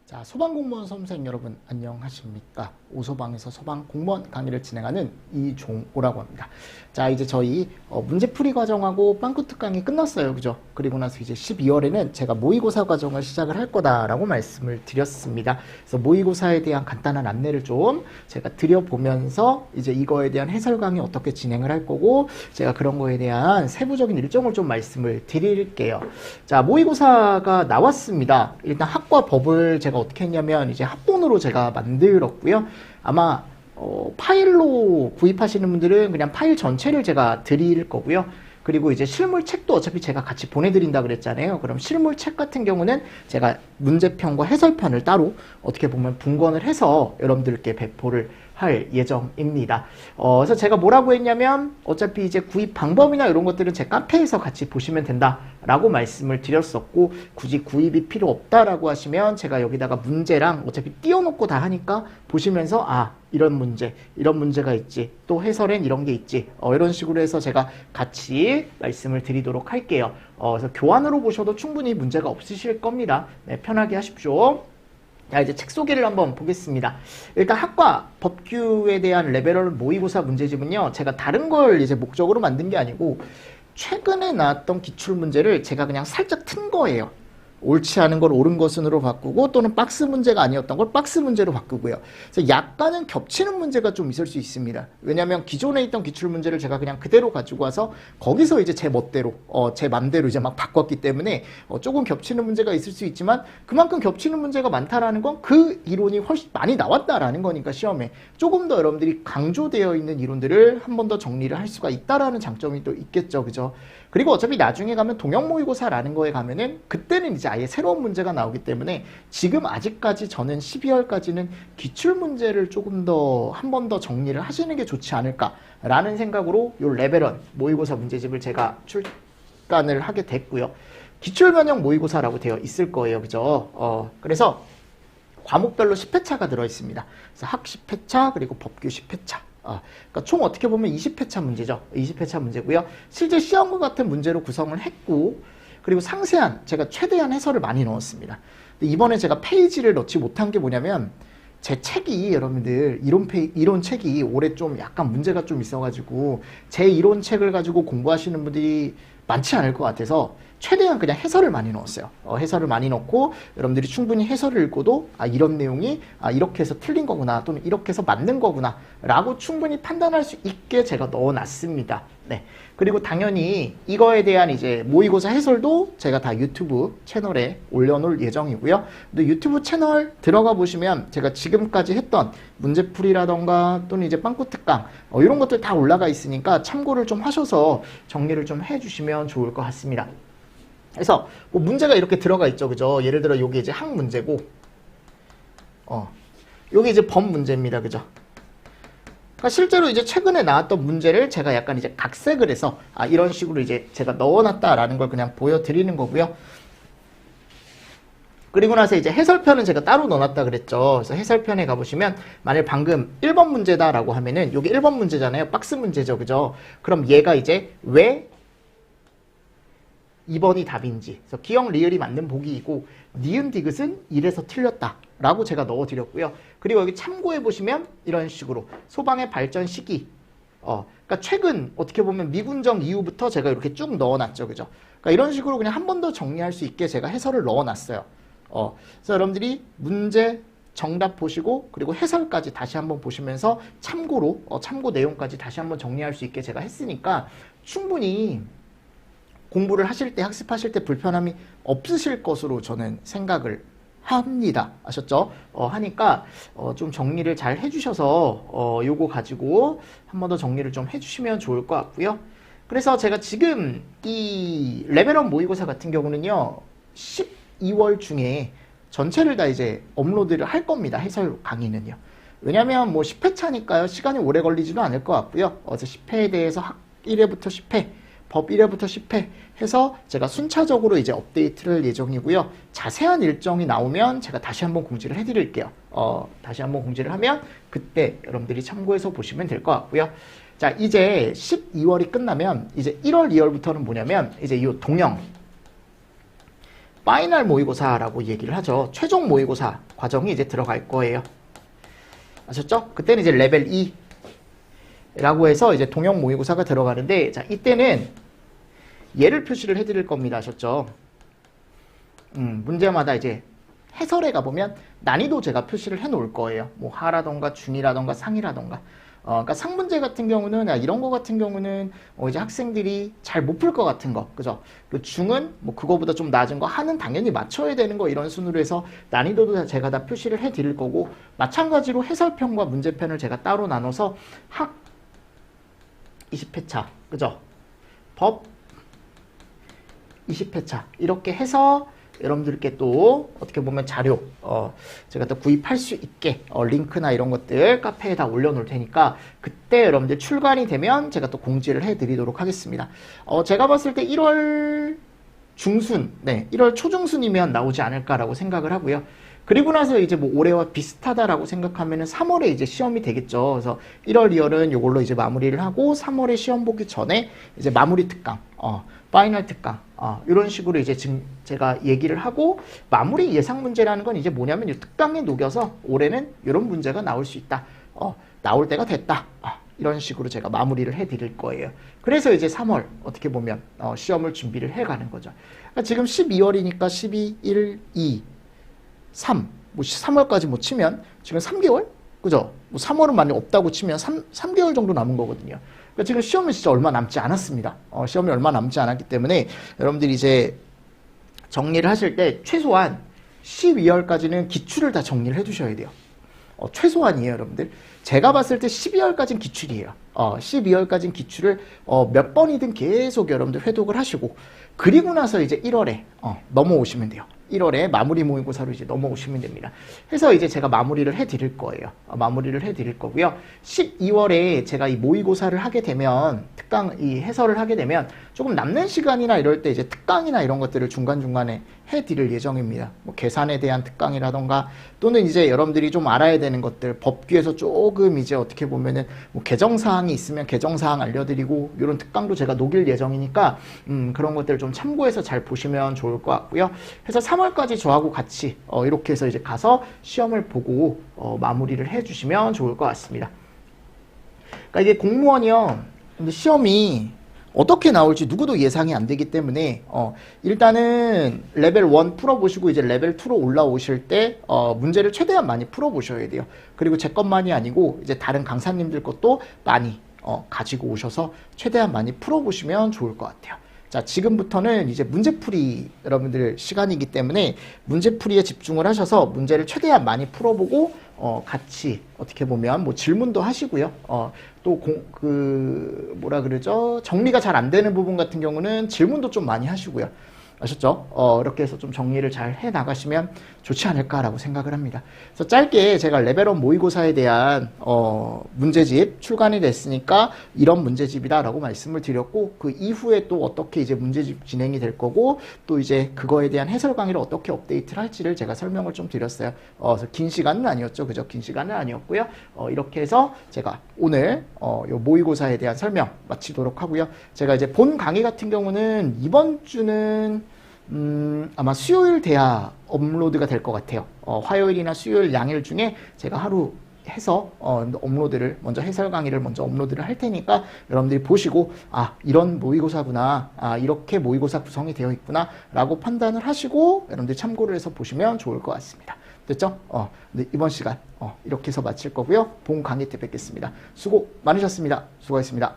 자, 소방공무원 수험생 여러분 안녕하십니까? 오소방에서 소방공무원 강의를 진행하는 이종호라고 합니다. 자, 이제 저희 문제풀이 과정하고 빵꾸 특강이 끝났어요. 그죠? 그리고 나서 이제 12월에는 제가 모의고사 과정을 시작을 할 거다라고 말씀을 드렸습니다. 그래서 모의고사에 대한 간단한 안내를 좀 제가 드려보면서 이제 이거에 대한 해설 강의 어떻게 진행을 할 거고 제가 그런 거에 대한 세부적인 일정을 좀 말씀을 드릴게요. 자, 모의고사가 나왔습니다. 일단 학과 법을 제가 어떻게 했냐면 이제 합본으로 제가 만들었고요. 아마 파일로 구입하시는 분들은 그냥 파일 전체를 제가 드릴 거고요. 그리고 이제 실물책도 어차피 제가 같이 보내드린다 그랬잖아요. 그럼 실물책 같은 경우는 제가 문제편과 해설편을 따로 어떻게 보면 분권을 해서 여러분들께 배포를 할 예정입니다. 그래서 제가 뭐라고 했냐면 어차피 이제 구입 방법이나 이런 것들은 제 카페에서 같이 보시면 된다라고 말씀을 드렸었고, 굳이 구입이 필요 없다라고 하시면 제가 여기다가 문제랑 어차피 띄워놓고 다 하니까 보시면서 이런 문제가 있지, 또 해설엔 이런 게 있지, 이런 식으로 해서 제가 같이 말씀을 드리도록 할게요. 그래서 교환으로 보셔도 충분히 문제가 없으실 겁니다. 네, 편하게 하십시오. 자, 이제 책 소개를 한번 보겠습니다. 일단 학과 법규에 대한 레벨 모의고사 문제집은요, 제가 다른 걸 이제 목적으로 만든 게 아니고 최근에 나왔던 기출문제를 제가 그냥 살짝 튼 거예요. 옳지 않은 걸 옳은 것으로 바꾸고, 또는 박스 문제가 아니었던 걸 박스 문제로 바꾸고요. 그래서 약간은 겹치는 문제가 좀 있을 수 있습니다. 왜냐하면 기존에 있던 기출 문제를 제가 그냥 그대로 가지고 와서 거기서 이제 제 멋대로, 제 맘대로 이제 막 바꿨기 때문에 조금 겹치는 문제가 있을 수 있지만, 그만큼 겹치는 문제가 많다라는 건 그 이론이 훨씬 많이 나왔다라는 거니까 시험에 조금 더 여러분들이 강조되어 있는 이론들을 한 번 더 정리를 할 수가 있다라는 장점이 또 있겠죠, 그죠? 그리고 어차피 나중에 가면 동형 모의고사라는 거에 가면은 그때는 이제 아예 새로운 문제가 나오기 때문에 지금 아직까지 저는 12월까지는 기출 문제를 조금 더 한 번 더 정리를 하시는 게 좋지 않을까라는 생각으로 요 레벨1 모의고사 문제집을 제가 출간을 하게 됐고요. 기출 변형 모의고사라고 되어 있을 거예요, 그죠? 그래서 과목별로 10회차가 들어있습니다. 그래서 학 10회차 그리고 법규 10회차. 그러니까 총 어떻게 보면 20회차 문제죠. 20회차 문제고요. 실제 시험과 같은 문제로 구성을 했고, 그리고 상세한, 제가 최대한 해설을 많이 넣었습니다. 근데 이번에 제가 페이지를 넣지 못한 게 뭐냐면, 제 책이 여러분들 이론 책이 올해 좀 약간 문제가 좀 있어가지고 제 이론 책을 가지고 공부하시는 분들이 많지 않을 것 같아서 최대한 그냥 해설을 많이 넣었어요. 해설을 많이 넣고 여러분들이 충분히 해설을 읽고도 이런 내용이 이렇게 해서 틀린 거구나, 또는 이렇게 해서 맞는 거구나 라고 충분히 판단할 수 있게 제가 넣어놨습니다. 네. 그리고 당연히 이거에 대한 이제 모의고사 해설도 제가 다 유튜브 채널에 올려놓을 예정이고요. 근데 유튜브 채널 들어가 보시면 제가 지금까지 했던 문제풀이라던가 또는 이제 빵꾸 특강 이런 것들 다 올라가 있으니까 참고를 좀 하셔서 정리를 좀 해주시면 좋을 것 같습니다. 그래서 뭐 문제가 이렇게 들어가 있죠, 그죠? 예를 들어 요게 이제 학 문제고, 요게 이제 법 문제입니다, 그죠? 그러니까 실제로 이제 최근에 나왔던 문제를 제가 약간 이제 각색을 해서 이런 식으로 이제 제가 넣어놨다라는 걸 그냥 보여드리는 거고요. 그리고 나서 이제 해설편은 제가 따로 넣어놨다 그랬죠. 그래서 해설편에 가보시면 만일 방금 1번 문제다라고 하면은 요게 1번 문제잖아요. 박스 문제죠, 그죠? 그럼 얘가 이제 왜 2번이 답인지, 그래서 기역 리을이 맞는 보기이고 니은 디귿은 1에서 틀렸다 라고 제가 넣어드렸고요. 그리고 여기 참고해 보시면 이런 식으로 소방의 발전 시기, 그러니까 최근 어떻게 보면 미군정 이후부터 제가 이렇게 쭉 넣어놨죠, 그죠? 그러니까 이런 식으로 그냥 한 번 더 정리할 수 있게 제가 해설을 넣어놨어요. 그래서 여러분들이 문제 정답 보시고 그리고 해설까지 다시 한번 보시면서 참고로 참고 내용까지 다시 한번 정리할 수 있게 제가 했으니까 충분히 공부를 하실 때, 학습하실 때 불편함이 없으실 것으로 저는 생각을 합니다. 아셨죠? 하니까 좀 정리를 잘 해주셔서 요거 가지고 한 번 더 정리를 좀 해주시면 좋을 것 같고요. 그래서 제가 지금 이 레벨1 모의고사 같은 경우는요, 12월 중에 전체를 다 이제 업로드를 할 겁니다. 해설 강의는요. 왜냐면 뭐 10회차니까요. 시간이 오래 걸리지도 않을 것 같고요. 그래서 10회에 대해서 학 1회부터 10회, 법 1회부터 10회 해서 제가 순차적으로 이제 업데이트를 할 예정이고요. 자세한 일정이 나오면 제가 다시 한번 공지를 해드릴게요. 다시 한번 공지를 하면 그때 여러분들이 참고해서 보시면 될 것 같고요. 자, 이제 12월이 끝나면 이제 1월, 2월부터는 뭐냐면 이제 이 동형 파이널 모의고사라고 얘기를 하죠. 최종 모의고사 과정이 이제 들어갈 거예요. 아셨죠? 그때는 이제 레벨 2라고 해서 이제 동형 모의고사가 들어가는데, 자, 이때는 얘를 표시를 해드릴 겁니다. 아셨죠? 문제마다 이제 해설에 가보면 난이도 제가 표시를 해 놓을 거예요. 뭐 하라던가 중이라던가 상이라던가. 그러니까 상문제 같은 경우는, 이런 거 같은 경우는 이제 학생들이 잘 못 풀 것 같은 거, 그죠? 그 중은 뭐 그거보다 좀 낮은 거, 하는 당연히 맞춰야 되는 거, 이런 순으로 해서 난이도도 제가 다 표시를 해 드릴 거고, 마찬가지로 해설편과 문제편을 제가 따로 나눠서 학 20회차, 그죠? 법 20회차 이렇게 해서 여러분들께 또 어떻게 보면 자료 제가 또 구입할 수 있게 링크나 이런 것들 카페에 다 올려놓을 테니까, 그때 여러분들 출간이 되면 제가 또 공지를 해드리도록 하겠습니다. 제가 봤을 때 1월 중순, 1월 초중순이면 나오지 않을까라고 생각을 하고요. 그리고 나서 이제 뭐 올해와 비슷하다라고 생각하면은 3월에 이제 시험이 되겠죠. 그래서 1월, 2월은 이걸로 이제 마무리를 하고 3월에 시험 보기 전에 이제 마무리 특강, 파이널 특강, 이런 식으로 이제 지금 제가 얘기를 하고, 마무리 예상 문제라는 건 이제 뭐냐면 이 특강에 녹여서 올해는 이런 문제가 나올 수 있다. 나올 때가 됐다. 이런 식으로 제가 마무리를 해 드릴 거예요. 그래서 이제 3월 어떻게 보면 시험을 준비를 해 가는 거죠. 그러니까 지금 12월이니까 12, 1, 2, 3, 뭐 3월까지 뭐 치면 지금 3개월? 그죠? 뭐 3월은 많이 없다고 치면 3개월 정도 남은 거거든요. 그러니까 지금 시험이 진짜 얼마 남지 않았습니다. 시험이 얼마 남지 않았기 때문에 여러분들이 이제 정리를 하실 때 최소한 12월까지는 기출을 다 정리를 해 두셔야 돼요. 최소한이에요, 여러분들. 제가 봤을 때 12월까지는 기출이에요. 12월까지는 기출을 몇 번이든 계속 여러분들 회독을 하시고, 그리고 나서 이제 1월에 넘어오시면 돼요. 1월에 마무리 모의고사로 이제 넘어오시면 됩니다. 해서 이제 제가 마무리를 해 드릴 거예요. 마무리를 해 드릴 거고요. 12월에 제가 이 모의고사를 하게 되면, 특강, 이 해설을 하게 되면 조금 남는 시간이나 이럴 때 이제 특강이나 이런 것들을 중간중간에 해 드릴 예정입니다. 뭐 계산에 대한 특강이라던가, 또는 이제 여러분들이 좀 알아야 되는 것들, 법규에서 조금 이제 어떻게 보면은 뭐 개정사항이 있으면 개정사항 알려드리고, 이런 특강도 제가 녹일 예정이니까, 그런 것들을 좀 참고해서 잘 보시면 좋을 것 같고요. 그래서 3월까지 저하고 같이 이렇게 해서 이제 가서 시험을 보고 마무리를 해주시면 좋을 것 같습니다. 그러니까 이게 공무원이요, 근데 시험이 어떻게 나올지 누구도 예상이 안 되기 때문에 일단은 레벨 1 풀어보시고 이제 레벨 2로 올라오실 때 문제를 최대한 많이 풀어보셔야 돼요. 그리고 제 것만이 아니고 이제 다른 강사님들 것도 많이 가지고 오셔서 최대한 많이 풀어보시면 좋을 것 같아요. 자, 지금부터는 이제 문제풀이 여러분들 시간이기 때문에 문제풀이에 집중을 하셔서 문제를 최대한 많이 풀어보고 같이 어떻게 보면 뭐 질문도 하시고요. 또 뭐라 그러죠? 정리가 잘 안 되는 부분 같은 경우는 질문도 좀 많이 하시고요. 아셨죠? 이렇게 해서 좀 정리를 잘 해 나가시면 좋지 않을까라고 생각을 합니다. 그래서 짧게 제가 레벨 1 모의고사에 대한 문제집 출간이 됐으니까 이런 문제집이다라고 말씀을 드렸고, 그 이후에 또 어떻게 이제 문제집 진행이 될 거고, 또 이제 그거에 대한 해설 강의를 어떻게 업데이트를 할지를 제가 설명을 좀 드렸어요. 그래서 긴 시간은 아니었죠, 그죠? 긴 시간은 아니었고요. 이렇게 해서 제가 오늘 요 모의고사에 대한 설명 마치도록 하고요. 제가 이제 본 강의 같은 경우는 이번 주는 아마 수요일 돼야 업로드가 될 것 같아요. 화요일이나 수요일 양일 중에 제가 하루 해서 업로드를 먼저 해설 강의를 먼저 업로드를 할 테니까 여러분들이 보시고 이런 모의고사구나, 이렇게 모의고사 구성이 되어 있구나 라고 판단을 하시고 여러분들이 참고를 해서 보시면 좋을 것 같습니다. 됐죠? 네, 이번 시간 이렇게 해서 마칠 거고요. 본 강의 때 뵙겠습니다. 수고 많으셨습니다. 수고하셨습니다.